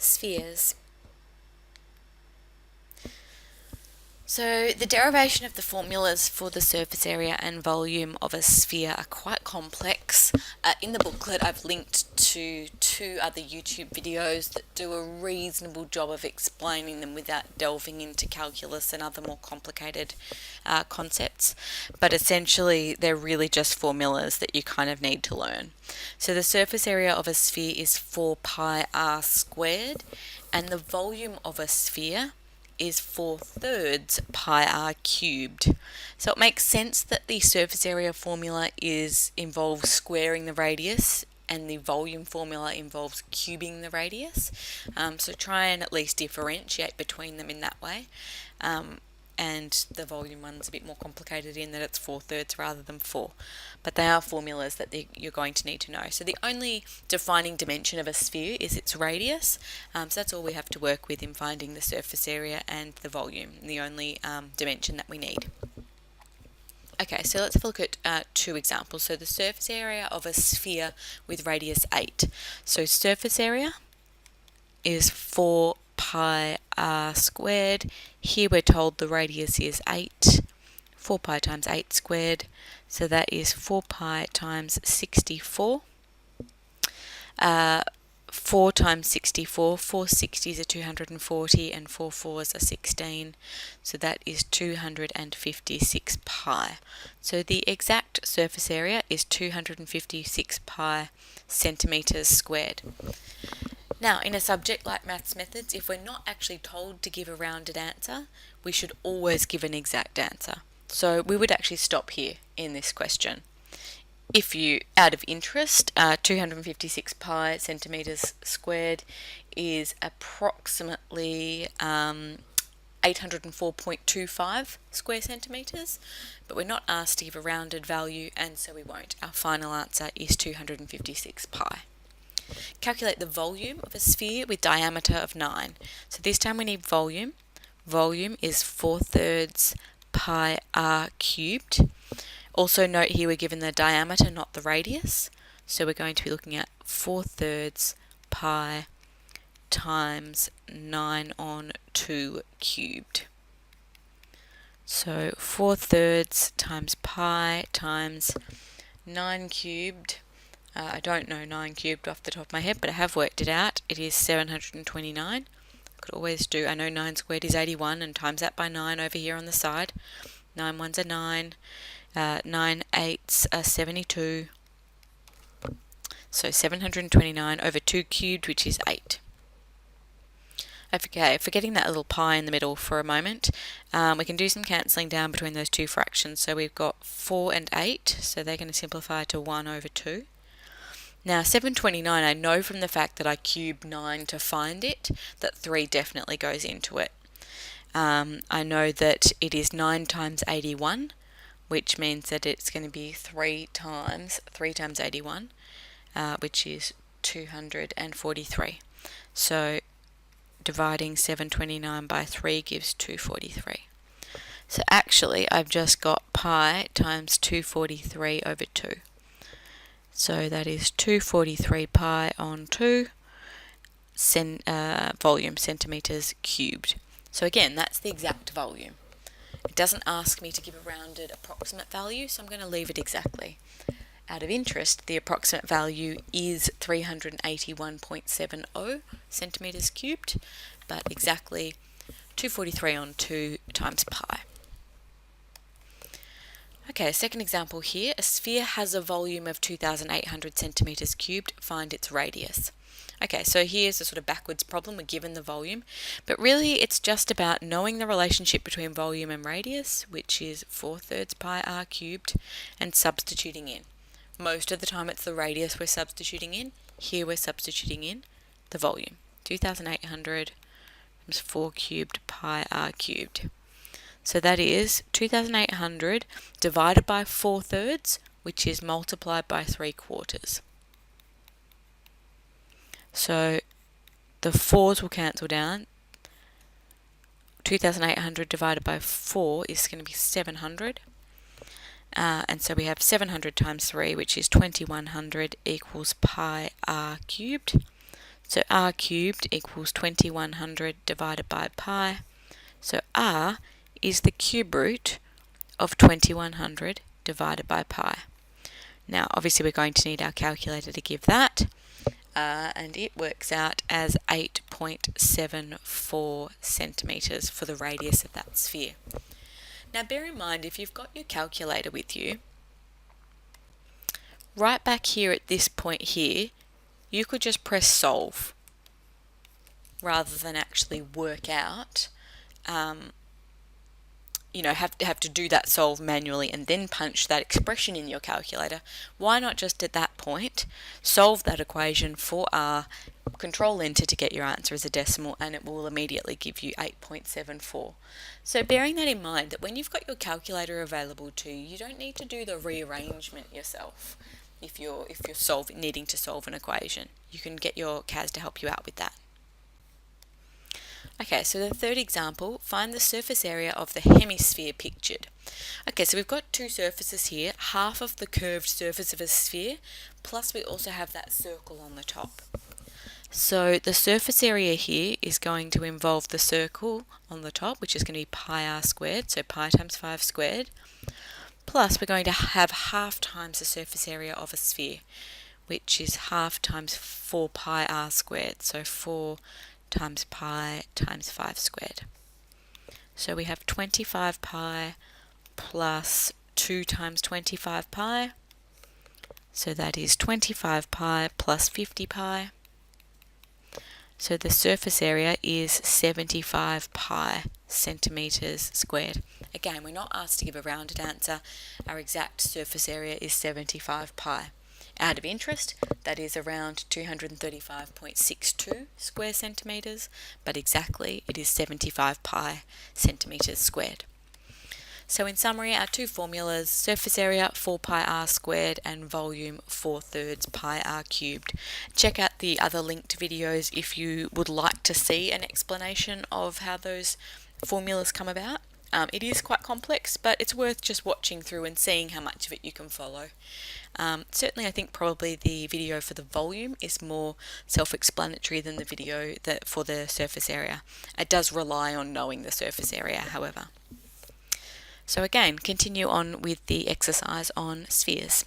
Spheres. So the derivation of the formulas for the surface area and volume of a sphere are quite complex. In the booklet I've linked to 2 other YouTube videos that do a reasonable job of explaining them without delving into calculus and other more complicated concepts. But essentially they're really just formulas that you kind of need to learn. So the surface area of a sphere is 4 pi r squared, and the volume of a sphere is 4/3 pi r cubed. So it makes sense that the surface area formula involves squaring the radius and the volume formula involves cubing the radius. So try and at least differentiate between them in that way. And the volume one's a bit more complicated in that it's 4/3 rather than 4. But they are formulas that you're going to need to know. So the only defining dimension of a sphere is its radius. So that's all we have to work with in finding the surface area and the volume, the only dimension that we need. Okay, so let's have a look at 2 examples. So the surface area of a sphere with radius 8. So surface area is 4 pi r squared. Here we're told the radius is 8. 4 pi times 8 squared. So that is 4 pi times 64. 4 times 64, 4 60s are 240 and 4 4s are 16. So that is 256 pi. So the exact surface area is 256 pi centimetres squared. Now, in a subject like maths methods, if we're not actually told to give a rounded answer, we should always give an exact answer. So we would actually stop here in this question. If you, out of interest, 256 pi centimetres squared is approximately 804.25 square centimetres, but we're not asked to give a rounded value, and so we won't. Our final answer is 256 pi. Calculate the volume of a sphere with diameter of 9. So this time we need volume. Volume is 4/3 pi r cubed. Also note here we're given the diameter, not the radius. So we're going to be looking at 4/3 pi times 9 on 2 cubed. So 4/3 times pi times 9 cubed. I don't know 9 cubed off the top of my head, but I have worked it out. It is 729. Could always do, I know 9 squared is 81, and times that by 9 over here on the side. 9 ones are 9. 9 eights are 72. So 729 over 2 cubed, which is 8. Okay, forgetting that little pi in the middle for a moment, we can do some cancelling down between those 2 fractions. So we've got 4 and 8, so they're going to simplify to 1 over 2. Now 729, I know from the fact that I cubed 9 to find it, that 3 definitely goes into it. I know that it is 9 times 81, which means that it's going to be 3 times 81, which is 243. So dividing 729 by 3 gives 243. So actually I've just got pi times 243 over 2. So that is 243 pi on 2 volume centimetres cubed. So again, that's the exact volume. It doesn't ask me to give a rounded approximate value, so I'm going to leave it exactly. Out of interest, the approximate value is 381.70 centimetres cubed, but exactly 243 on 2 times pi. Okay, second example here. A sphere has a volume of 2,800 centimetres cubed. Find its radius. Okay, so here's a sort of backwards problem. We're given the volume, but really it's just about knowing the relationship between volume and radius, which is 4/3 pi r cubed, and substituting in. Most of the time it's the radius we're substituting in. Here we're substituting in the volume. 2,800 times 4 cubed pi r cubed. So that is 2,800 divided by 4/3, which is multiplied by 3/4. So the 4's will cancel down. 2,800 divided by 4 is going to be 700. And so we have 700 times 3, which is 2,100 equals pi r cubed. So r cubed equals 2100 divided by pi. So r is the cube root of 2100 divided by pi. Now obviously we're going to need our calculator to give that, and it works out as 8.74 centimetres for the radius of that sphere. Now bear in mind, if you've got your calculator with you, right back here at this point here, you could just press solve rather than actually work out, have to do that solve manually and then punch that expression in your calculator. Why not just at that point solve that equation for r, control enter to get your answer as a decimal, and it will immediately give you 8.74. So bearing that in mind, that when you've got your calculator available to you, you don't need to do the rearrangement yourself. If you're needing to solve an equation, you can get your CAS to help you out with that. Okay, so the third example, find the surface area of the hemisphere pictured. Okay, so we've got two surfaces here, half of the curved surface of a sphere, plus we also have that circle on the top. So the surface area here is going to involve the circle on the top, which is going to be pi r squared, so pi times 5 squared, plus we're going to have half times the surface area of a sphere, which is half times 4 pi r squared, so 4 times pi times 5 squared. So we have 25 pi plus 2 times 25 pi, so that is 25 pi plus 50 pi. So the surface area is 75 pi centimetres squared. Again, we're not asked to give a rounded answer. Our exact surface area is 75 pi. Out of interest, that is around 235.62 square centimetres, but exactly it is 75 pi centimetres squared. So in summary, our two formulas, surface area 4 pi r squared and volume 4/3 pi r cubed. Check out the other linked videos if you would like to see an explanation of how those formulas come about. It is quite complex, but it's worth just watching through and seeing how much of it you can follow. Certainly I think probably the video for the volume is more self-explanatory than the video for the surface area. It does rely on knowing the surface area, however. So again, continue on with the exercise on spheres.